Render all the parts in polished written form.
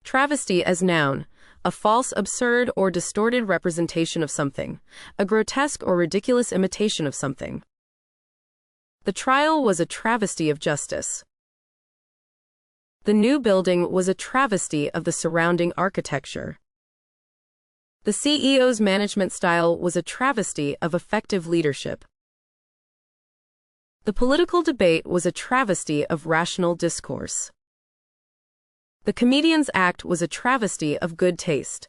Travesty as noun, a false, absurd, or distorted representation of something, a grotesque or ridiculous imitation of something. The trial was a travesty of justice. The new building was a travesty of the surrounding architecture. The CEO's management style was a travesty of effective leadership. The political debate was a travesty of rational discourse. The comedian's act was a travesty of good taste.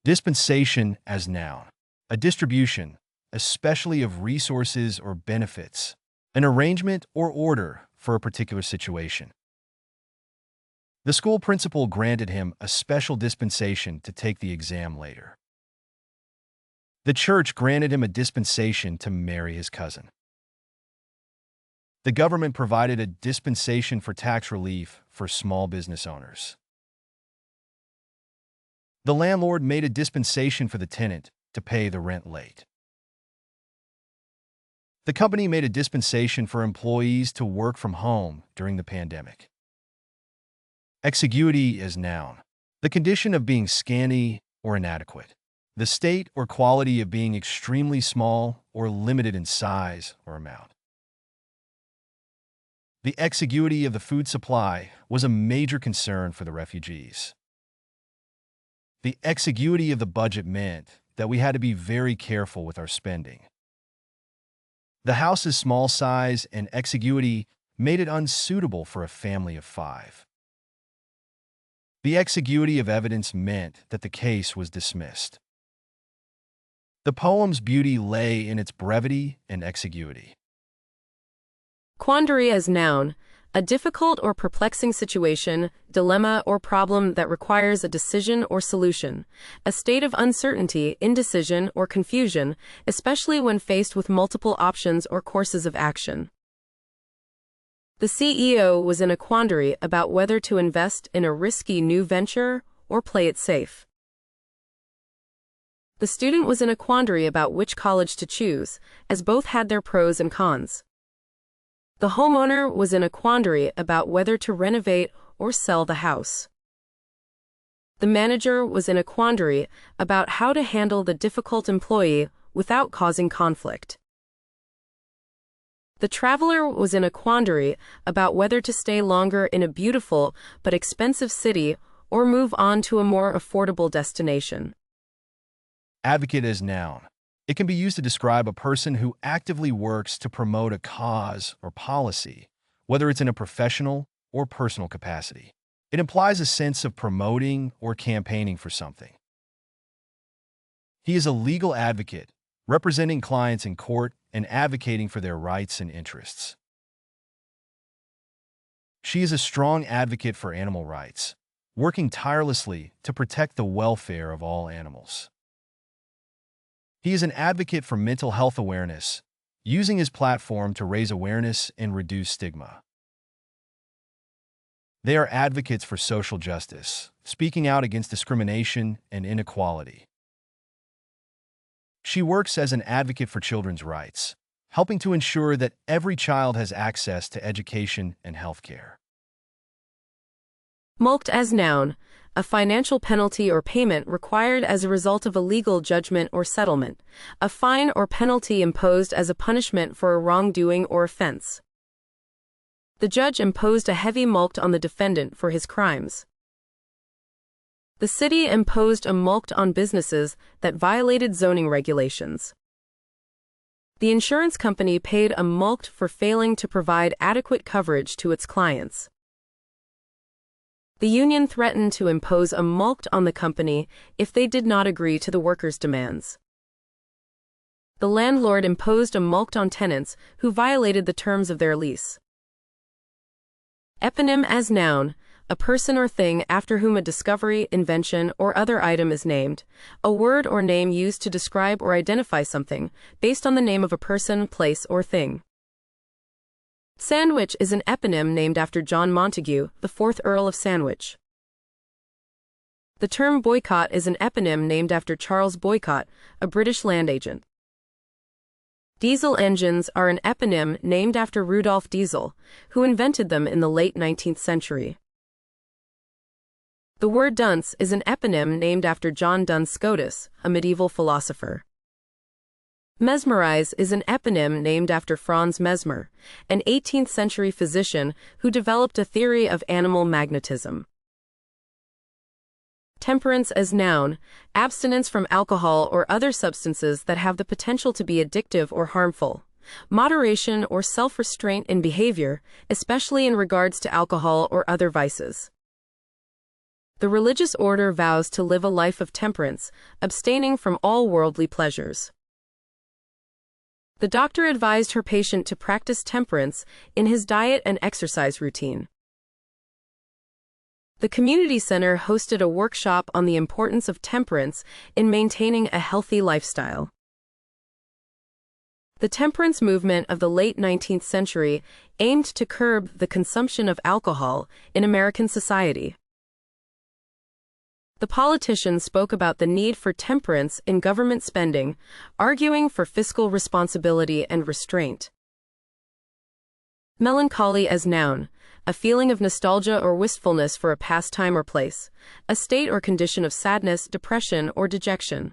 Dispensation as noun, a distribution, especially of resources or benefits, an arrangement or order for a particular situation. The school principal granted him a special dispensation to take the exam later. The church granted him a dispensation to marry his cousin. The government provided a dispensation for tax relief for small business owners. The landlord made a dispensation for the tenant to pay the rent late. The company made a dispensation for employees to work from home during the pandemic. Exiguity as noun, the condition of being scanty or inadequate, the state or quality of being extremely small or limited in size or amount. The exiguity of the food supply was a major concern for the refugees. The exiguity of the budget meant that we had to be very careful with our spending. The house's small size and exiguity made it unsuitable for a family of 5. The exiguity of evidence meant that the case was dismissed. The poem's beauty lay in its brevity and exiguity. Quandary as noun, a difficult or perplexing situation, dilemma, or problem that requires a decision or solution, a state of uncertainty, indecision, or confusion, especially when faced with multiple options or courses of action. The CEO was in a quandary about whether to invest in a risky new venture or play it safe. The student was in a quandary about which college to choose, as both had their pros and cons. The homeowner was in a quandary about whether to renovate or sell the house. The manager was in a quandary about how to handle the difficult employee without causing conflict. The traveler was in a quandary about whether to stay longer in a beautiful but expensive city or move on to a more affordable destination. Advocate as noun. It can be used to describe a person who actively works to promote a cause or policy, whether it's in a professional or personal capacity. It implies a sense of promoting or campaigning for something. He is a legal advocate, representing clients in court and advocating for their rights and interests. She is a strong advocate for animal rights, working tirelessly to protect the welfare of all animals. He is an advocate for mental health awareness, using his platform to raise awareness and reduce stigma. They are advocates for social justice, speaking out against discrimination and inequality. She works as an advocate for children's rights, helping to ensure that every child has access to education and health care. Mulct as noun, a financial penalty or payment required as a result of a legal judgment or settlement, a fine or penalty imposed as a punishment for a wrongdoing or offense. The judge imposed a heavy mulct on the defendant for his crimes. The city imposed a mulct on businesses that violated zoning regulations. The insurance company paid a mulct for failing to provide adequate coverage to its clients. The union threatened to impose a mulct on the company if they did not agree to the workers' demands. The landlord imposed a mulct on tenants who violated the terms of their lease. Eponym as noun, a person or thing after whom a discovery, invention, or other item is named, a word or name used to describe or identify something, based on the name of a person, place, or thing. Sandwich is an eponym named after John Montagu, the 4th Earl of Sandwich. The term boycott is an eponym named after Charles Boycott, a British land agent. Diesel engines are an eponym named after Rudolf Diesel, who invented them in the late 19th century. The word dunce is an eponym named after John Duns Scotus, a medieval philosopher. Mesmerize is an eponym named after Franz Mesmer, an 18th-century physician who developed a theory of animal magnetism. Temperance as noun, abstinence from alcohol or other substances that have the potential to be addictive or harmful. Moderation or self-restraint in behavior, especially in regards to alcohol or other vices. The religious order vows to live a life of temperance, abstaining from all worldly pleasures. The doctor advised her patient to practice temperance in his diet and exercise routine. The community center hosted a workshop on the importance of temperance in maintaining a healthy lifestyle. The temperance movement of the late 19th century aimed to curb the consumption of alcohol in American society. The politicians spoke about the need for temperance in government spending, arguing for fiscal responsibility and restraint. Melancholy as noun, a feeling of nostalgia or wistfulness for a past time or place, a state or condition of sadness, depression, or dejection.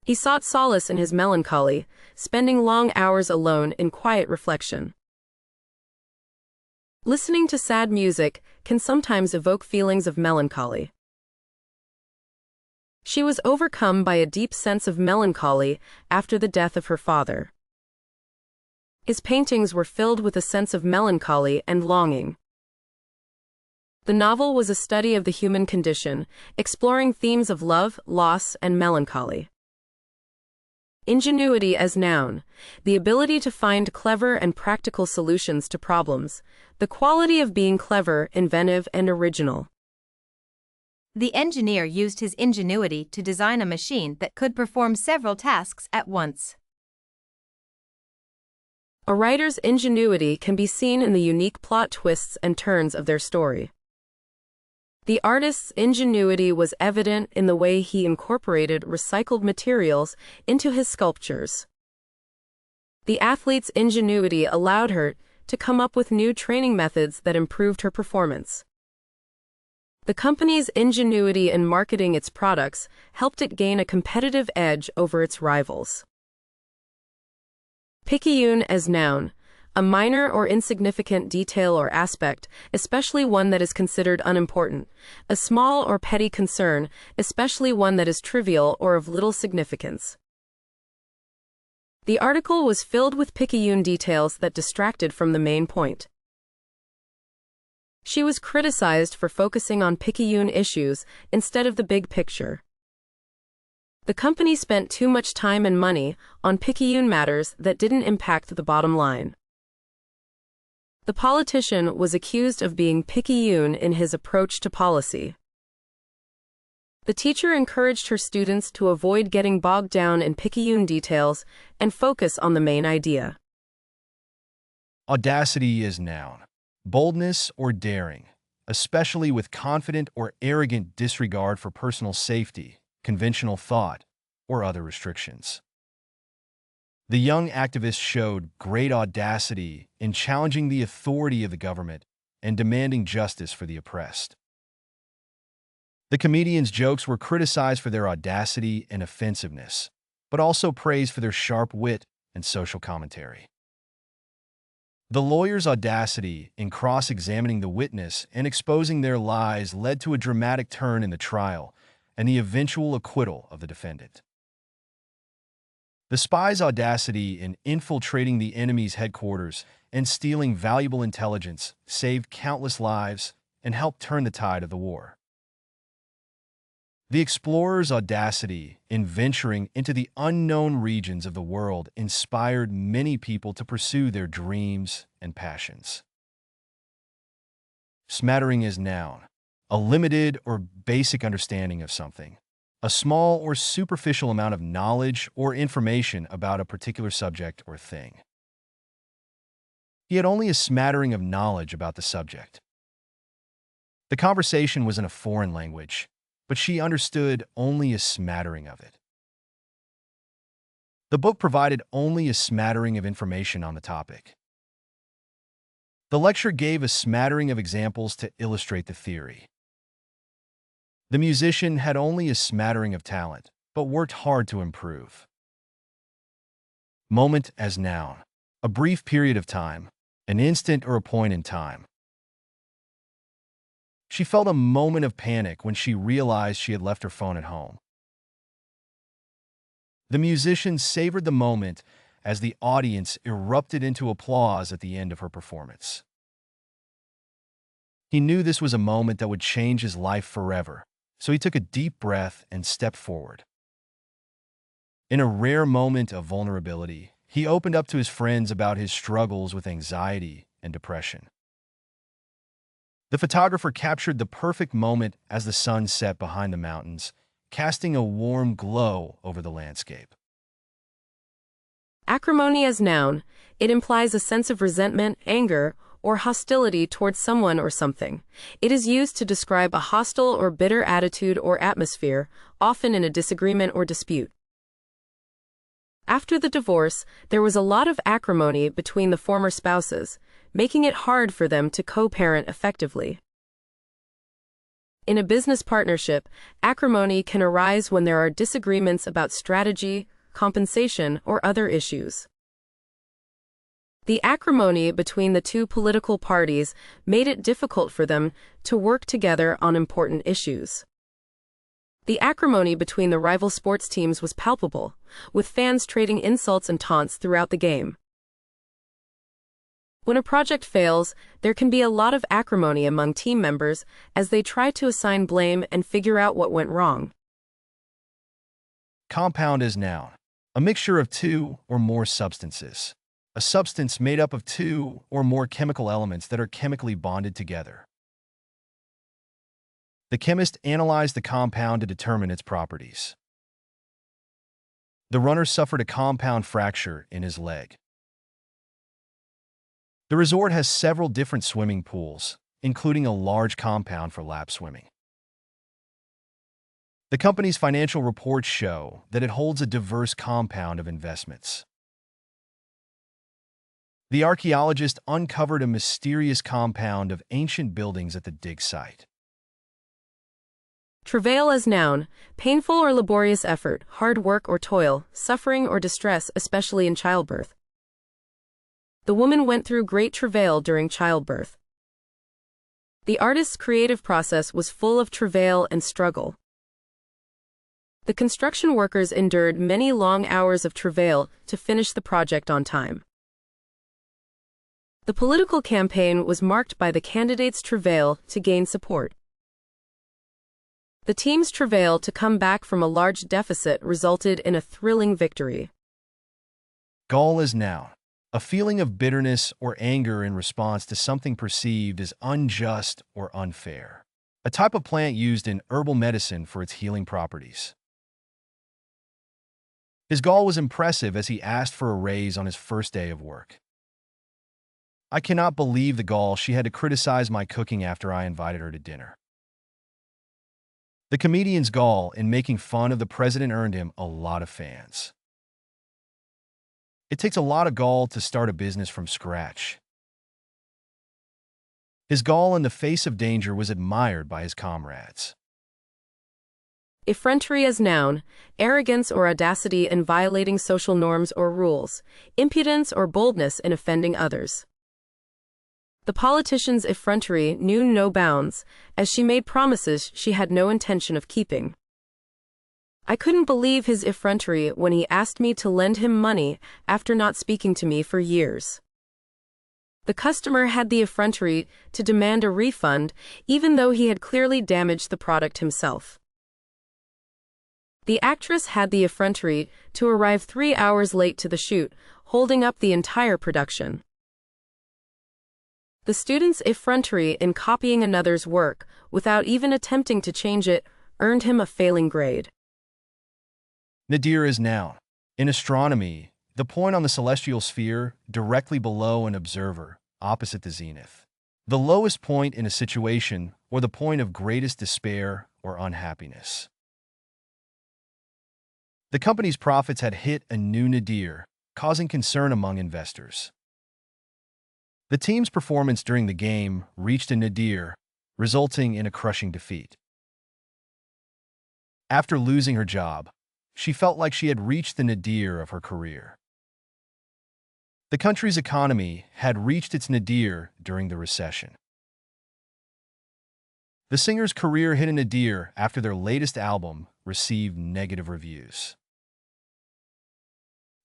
He sought solace in his melancholy, spending long hours alone in quiet reflection. Listening to sad music can sometimes evoke feelings of melancholy. She was overcome by a deep sense of melancholy after the death of her father. His paintings were filled with a sense of melancholy and longing. The novel was a study of the human condition, exploring themes of love, loss, and melancholy. Ingenuity as noun, the ability to find clever and practical solutions to problems, the quality of being clever, inventive, and original. The engineer used his ingenuity to design a machine that could perform several tasks at once. A writer's ingenuity can be seen in the unique plot twists and turns of their story. The artist's ingenuity was evident in the way he incorporated recycled materials into his sculptures. The athlete's ingenuity allowed her to come up with new training methods that improved her performance. The company's ingenuity in marketing its products helped it gain a competitive edge over its rivals. Picayune as noun, a minor or insignificant detail or aspect, especially one that is considered unimportant, a small or petty concern, especially one that is trivial or of little significance. The article was filled with picayune details that distracted from the main point. She was criticized for focusing on picayune issues instead of the big picture. The company spent too much time and money on picayune matters that didn't impact the bottom line. The politician was accused of being picayune in his approach to policy. The teacher encouraged her students to avoid getting bogged down in picayune details and focus on the main idea. Audacity is noun, boldness or daring, especially with confident or arrogant disregard for personal safety, conventional thought, or other restrictions. The young activist showed great audacity in challenging the authority of the government and demanding justice for the oppressed. The comedian's jokes were criticized for their audacity and offensiveness, but also praised for their sharp wit and social commentary. The lawyer's audacity in cross-examining the witness and exposing their lies led to a dramatic turn in the trial and the eventual acquittal of the defendant. The spy's audacity in infiltrating the enemy's headquarters and stealing valuable intelligence saved countless lives and helped turn the tide of the war. The explorer's audacity in venturing into the unknown regions of the world inspired many people to pursue their dreams and passions. Smattering is noun, a limited or basic understanding of something, a small or superficial amount of knowledge or information about a particular subject or thing. He had only a smattering of knowledge about the subject. The conversation was in a foreign language, but she understood only a smattering of it. The book provided only a smattering of information on the topic. The lecture gave a smattering of examples to illustrate the theory. The musician had only a smattering of talent, but worked hard to improve. Moment as noun. A brief period of time, an instant or a point in time. She felt a moment of panic when she realized she had left her phone at home. The musician savored the moment as the audience erupted into applause at the end of her performance. He knew this was a moment that would change his life forever, so he took a deep breath and stepped forward. In a rare moment of vulnerability, he opened up to his friends about his struggles with anxiety and depression. The photographer captured the perfect moment as the sun set behind the mountains, casting a warm glow over the landscape. Acrimony as noun. It implies a sense of resentment, anger, or hostility towards someone or something. It is used to describe a hostile or bitter attitude or atmosphere, often in a disagreement or dispute. After the divorce, there was a lot of acrimony between the former spouses, making it hard for them to co-parent effectively. In a business partnership, acrimony can arise when there are disagreements about strategy, compensation, or other issues. The acrimony between the two political parties made it difficult for them to work together on important issues. The acrimony between the rival sports teams was palpable, with fans trading insults and taunts throughout the game. When a project fails, there can be a lot of acrimony among team members as they try to assign blame and figure out what went wrong. Compound as noun. A mixture of two or more substances. A substance made up of two or more chemical elements that are chemically bonded together. The chemist analyzed the compound to determine its properties. The runner suffered a compound fracture in his leg. The resort has several different swimming pools, including a large compound for lap swimming. The company's financial reports show that it holds a diverse compound of investments. The archaeologist uncovered a mysterious compound of ancient buildings at the dig site. Travail as noun. Painful or laborious effort, hard work or toil, suffering or distress, especially in childbirth. The woman went through great travail during childbirth. The artist's creative process was full of travail and struggle. The construction workers endured many long hours of travail to finish the project on time. The political campaign was marked by the candidate's travail to gain support. The team's travail to come back from a large deficit resulted in a thrilling victory. Gall as noun. A feeling of bitterness or anger in response to something perceived as unjust or unfair. A type of plant used in herbal medicine for its healing properties. His gall was impressive as he asked for a raise on his first day of work. I cannot believe the gall she had to criticize my cooking after I invited her to dinner. The comedian's gall in making fun of the president earned him a lot of fans. It takes a lot of gall to start a business from scratch. His gall in the face of danger was admired by his comrades. Effrontery as noun. Arrogance or audacity in violating social norms or rules. Impudence or boldness in offending others. The politician's effrontery knew no bounds, as she made promises she had no intention of keeping. I couldn't believe his effrontery when he asked me to lend him money after not speaking to me for years. The customer had the effrontery to demand a refund, even though he had clearly damaged the product himself. The actress had the effrontery to arrive 3 hours late to the shoot, holding up the entire production. The student's effrontery in copying another's work, without even attempting to change it, earned him a failing grade. Nadir is noun. In astronomy, the point on the celestial sphere directly below an observer, opposite the zenith. The lowest point in a situation or the point of greatest despair or unhappiness. The company's profits had hit a new nadir, causing concern among investors. The team's performance during the game reached a nadir, resulting in a crushing defeat. After losing her job, she felt like she had reached the nadir of her career. The country's economy had reached its nadir during the recession. The singer's career hit a nadir after their latest album received negative reviews.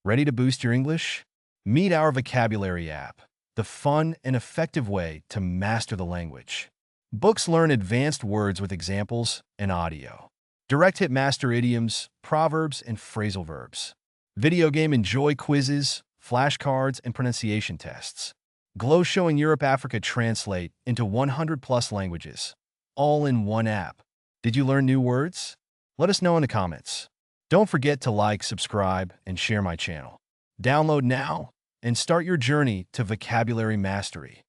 Ready to boost your English? Meet our vocabulary app, the fun and effective way to master the language. Books learn advanced words with examples and audio. Direct hit master idioms, proverbs, and phrasal verbs. Video game enjoy quizzes, flashcards, and pronunciation tests. Glow showing Europe Africa translate into 100+ languages, all in one app. Did you learn new words? Let us know in the comments. Don't forget to like, subscribe, and share my channel. Download now and start your journey to vocabulary mastery.